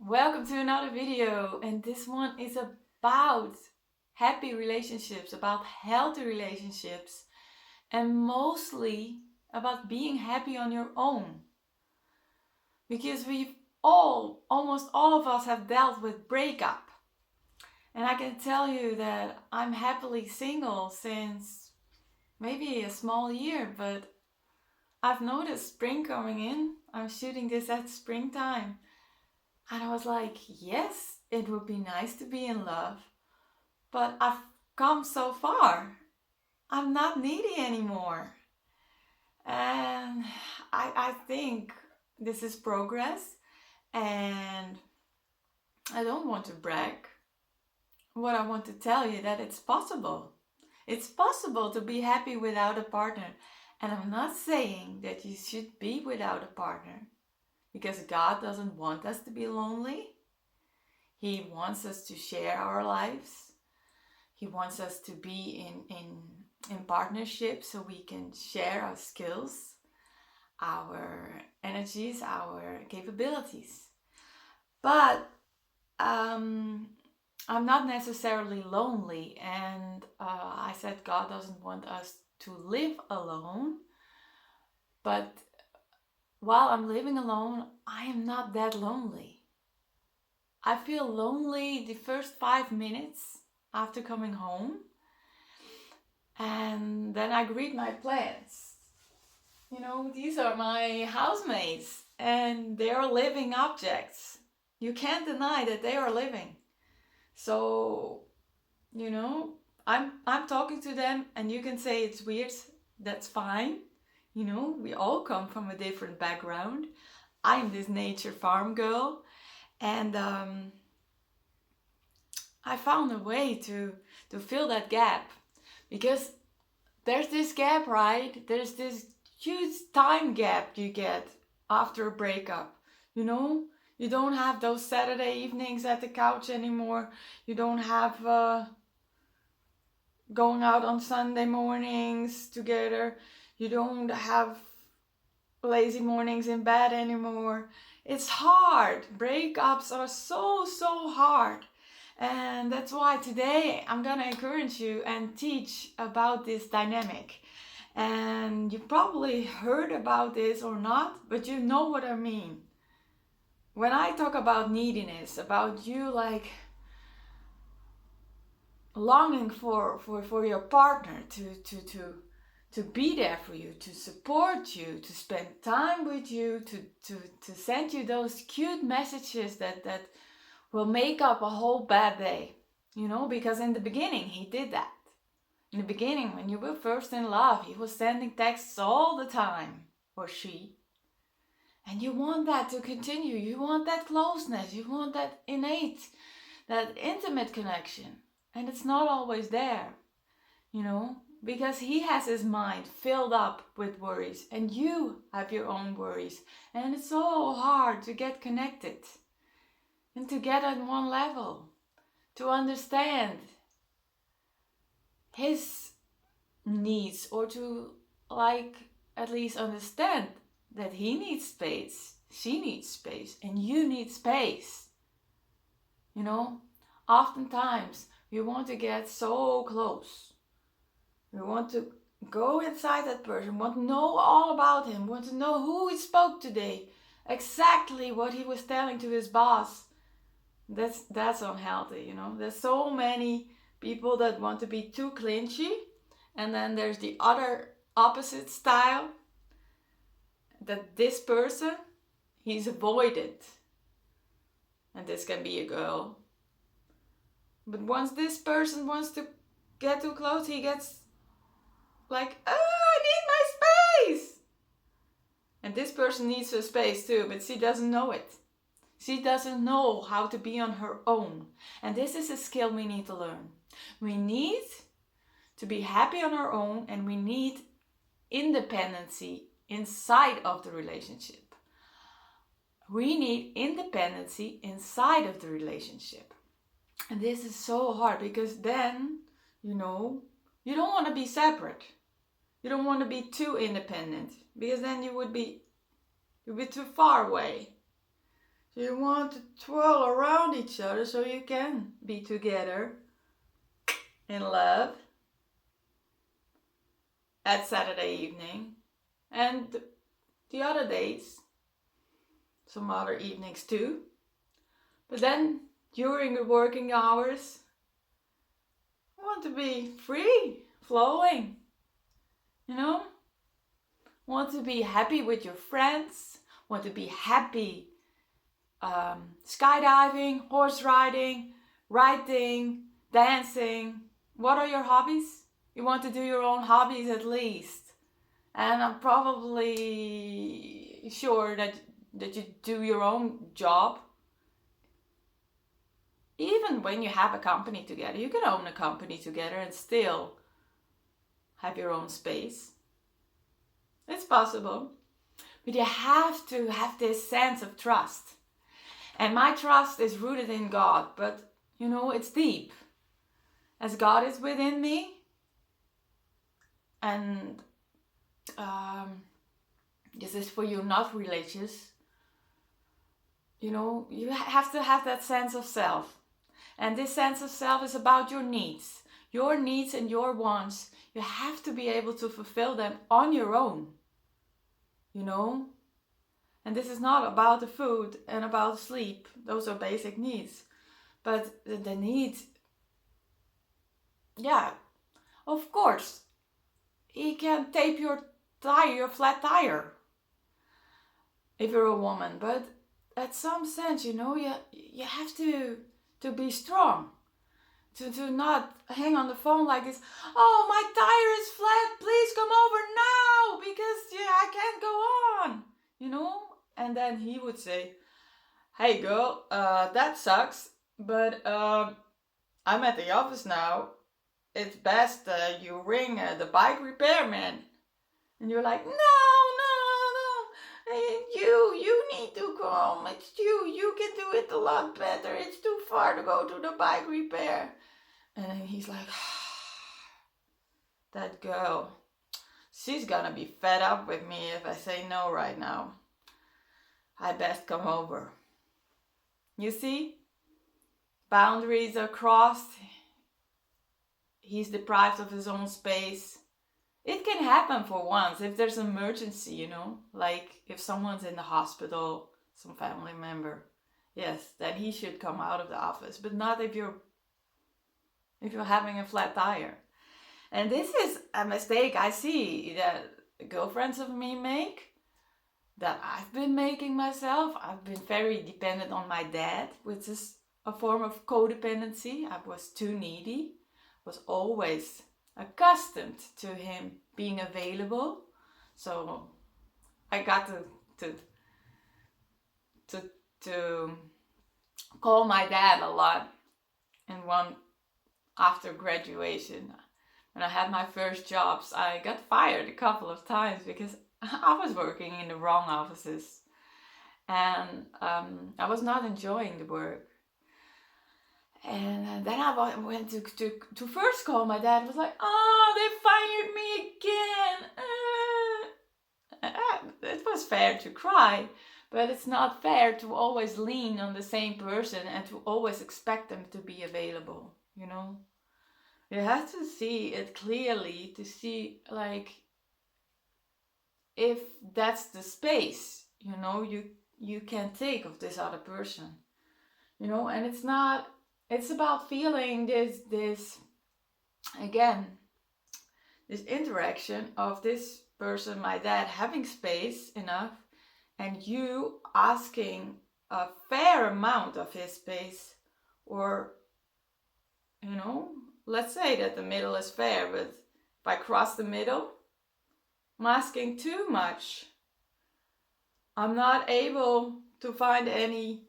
Welcome to another video, and this one is about happy relationships, about healthy relationships, and mostly about being happy on your own. Because almost all of us have dealt with breakup. And I can tell you that I'm happily single since maybe a small year, but I've noticed spring coming in. I'm shooting this at springtime. And I was like, yes, it would be nice to be in love, but I've come so far. I'm not needy anymore. And I think this is progress, and I don't want to brag. What I want to tell you that it's possible. It's possible to be happy without a partner. And I'm not saying that you should be without a partner, because God doesn't want us to be lonely. He wants us to share our lives. He wants us to be in partnership so we can share our skills, our energies, our capabilities. But I'm not necessarily lonely, and I said God doesn't want us to live alone. But while I'm living alone, I am not that lonely. I feel lonely the first 5 minutes after coming home, and then I greet my plants. You know, these are my housemates, and they are living objects. You can't deny that they are living. So, you know, I'm talking to them, and you can say it's weird. That's fine. You know, we all come from a different background. I'm this nature farm girl, and I found a way to fill that gap, because there's this gap, right? There's this huge time gap you get after a breakup. You know, you don't have those Saturday evenings at the couch anymore. You don't have going out on Sunday mornings together. You don't have lazy mornings in bed anymore. It's hard. Breakups are so hard. And that's why today I'm gonna encourage you and teach about this dynamic. And you probably heard about this or not, but you know what I mean. When I talk about neediness, about you like longing for your partner to be there for you, to support you, to spend time with you, to send you those cute messages that will make up a whole bad day. You know, because in the beginning he did that. In the beginning, when you were first in love, he was sending texts all the time, or she. And you want that to continue. You want that closeness. You want that innate, that intimate connection. And it's not always there, you know, because he has his mind filled up with worries, and you have your own worries. And it's so hard to get connected and to get on one level, to understand his needs, or to like at least understand that he needs space, she needs space, and you need space. You know, oftentimes we want to get so close. We want to go inside that person, want to know all about him, want to know who he spoke today, exactly what he was telling to his boss. That's unhealthy, you know. There's so many people that want to be too clinchy, and then there's the other opposite style, that this person, he's avoided. And this can be a girl. But once this person wants to get too close, he gets like, oh, I need my space. And this person needs her space too, but she doesn't know it. She doesn't know how to be on her own. And this is a skill we need to learn. We need to be happy on our own, and we need independency inside of the relationship. We need independency inside of the relationship. And this is so hard, because then, you know, you don't want to be separate. You don't want to be too independent, because then you would be too far away. So you want to twirl around each other so you can be together in love at Saturday evening. And the other days, some other evenings too. But then during the working hours, I want to be free, flowing, you know? Want to be happy with your friends, want to be happy skydiving, horse riding, writing, dancing. What are your hobbies? You want to do your own hobbies at least. And I'm probably sure that you do your own job. Even when you have a company together, you can own a company together and still have your own space. It's possible. But you have to have this sense of trust. And my trust is rooted in God, but you know, it's deep. As God is within me, and this is for you not religious, you know, you have to have that sense of self. And this sense of self is about your needs and your wants. You have to be able to fulfill them on your own, you know. And this is not about the food and about sleep. Those are basic needs. But the needs, yeah, of course, he can tape your tire, your flat tire, if you're a woman. But at some sense, you know, you have to be strong. To not hang on the phone like this. Oh, my tire is flat. Please come over now because I can't go on. You know? And then he would say, hey girl, that sucks, but I'm at the office now. It's best you ring the bike repairman. And you're like, no. You need to come. It's you. You can do it a lot better. It's too far to go to the bike repair. And then he's like, that girl, she's gonna be fed up with me if I say no right now. I best come over. You see? Boundaries are crossed. He's deprived of his own space. It can happen for once if there's an emergency, you know? Like if someone's in the hospital, some family member. Yes, then he should come out of the office. But not if you're having a flat tire. And this is a mistake I see that girlfriends of me make, that I've been making myself. I've been very dependent on my dad, which is a form of codependency. I was too needy, was always accustomed to him being available. So I got to call my dad a lot. And one after graduation, when I had my first jobs, I got fired a couple of times because I was working in the wrong offices, and I was not enjoying the work. And then I went to first call my dad. Was like, oh, they fired me again. It was fair to cry, but it's not fair to always lean on the same person and to always expect them to be available, you know. You have to see it clearly to see, like, if that's the space, you know, you can take of this other person, you know. And it's about feeling this again, this interaction of this person, my dad, having space enough and you asking a fair amount of his space. Or, you know, let's say that the middle is fair, but if I cross the middle, I'm asking too much. I'm not able to find any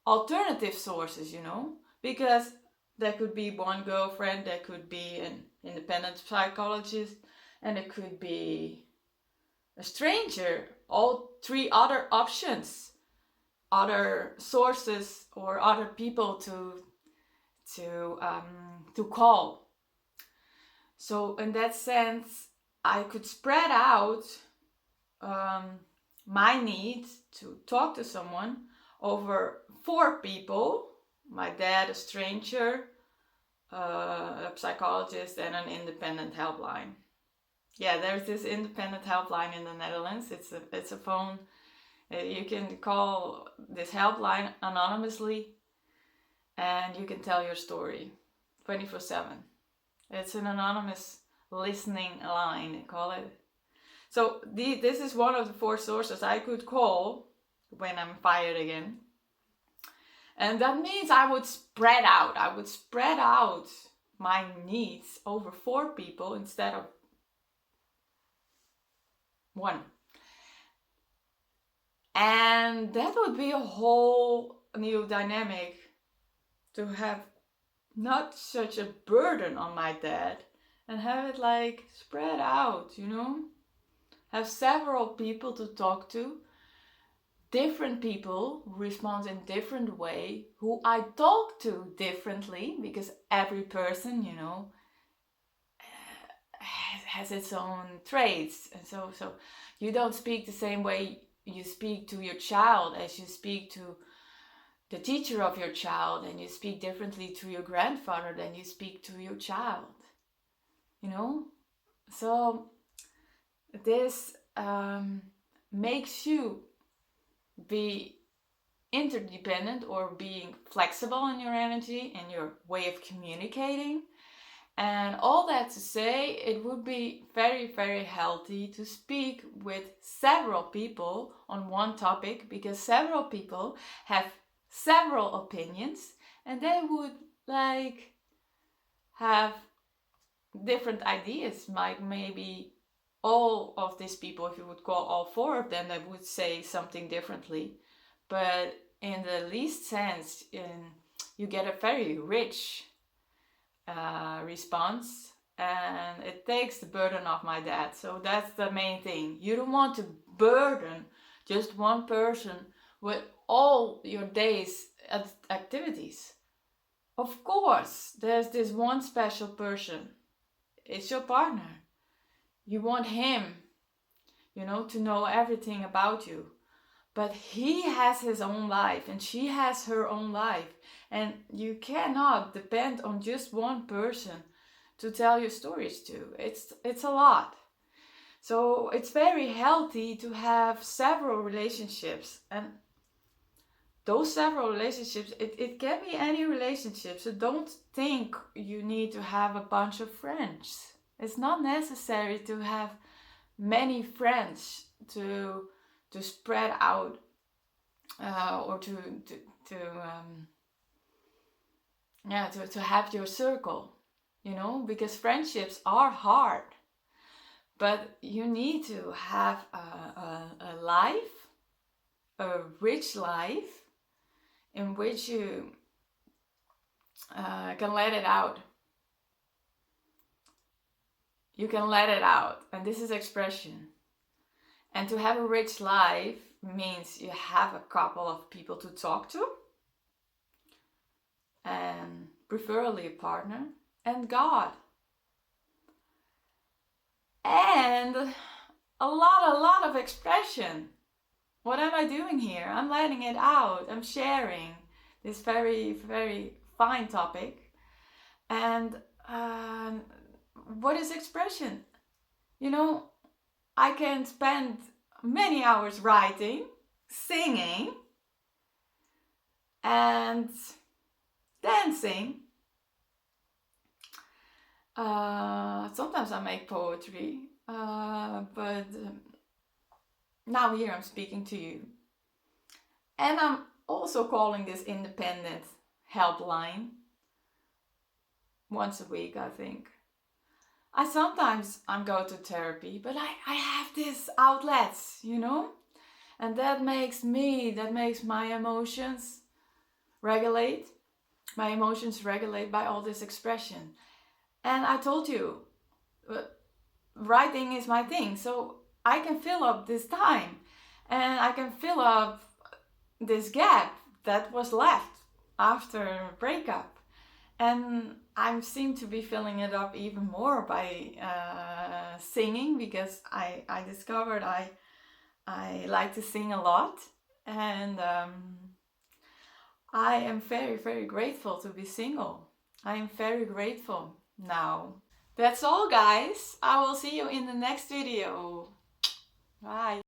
alternative sources, you know, because there could be one girlfriend, there could be an independent psychologist, and it could be a stranger. All three other options, other sources or other people to call. So in that sense, I could spread out my need to talk to someone over 4 people: my dad, a stranger, a psychologist, and an independent helpline. Yeah, there's this independent helpline in the Netherlands. It's a phone. You can call this helpline anonymously, and you can tell your story 24/7. It's an anonymous listening line, call it. So this is one of the 4 sources I could call when I'm fired again. And that means I would spread out. I would spread out my needs over 4 people instead of 1. And that would be a whole new dynamic, to have not such a burden on my dad and have it like spread out, you know? Have several people to talk to, different people who respond in different way, who I talk to differently, because every person, you know, has its own traits. And so you don't speak the same way you speak to your child as you speak to the teacher of your child, and you speak differently to your grandfather than you speak to your child, you know? So this makes you be interdependent, or being flexible in your energy and your way of communicating. And all that to say, it would be very, very healthy to speak with several people on one topic, because several people have several opinions, and they would like have different ideas. Like maybe all of these people, if you would call all 4 of them, they would say something differently. But in the least sense, you get a very rich response, and it takes the burden off my dad. So that's the main thing. You don't want to burden just one person with all your day's activities. Of course, there's this one special person. It's your partner. You want him, you know, to know everything about you. But he has his own life, and she has her own life. And you cannot depend on just one person to tell your stories to. It's a lot. So it's very healthy to have several relationships. And those several relationships, it can be any relationship. So don't think you need to have a bunch of friends. It's not necessary to have many friends to spread out, or to have your circle, you know, because friendships are hard, but you need to have a life, a rich life, in which you can let it out. You can let it out, and this is expression. And to have a rich life means you have a couple of people to talk to, and preferably a partner, and God. And a lot of expression. What am I doing here? I'm letting it out. I'm sharing this very, very fine topic. And what is expression? You know, I can spend many hours writing, singing, and dancing. Sometimes I make poetry, but now here I'm speaking to you. And I'm also calling this independent helpline once a week, I think. I sometimes go to therapy, but I have these outlets, you know? And that makes my emotions regulate. My emotions regulate by all this expression. And I told you, writing is my thing, so I can fill up this time, and I can fill up this gap that was left after a breakup. And I seem to be filling it up even more by singing, because I discovered I like to sing a lot. And I am very, very grateful to be single. I am very grateful now. That's all, guys. I will see you in the next video. Bye.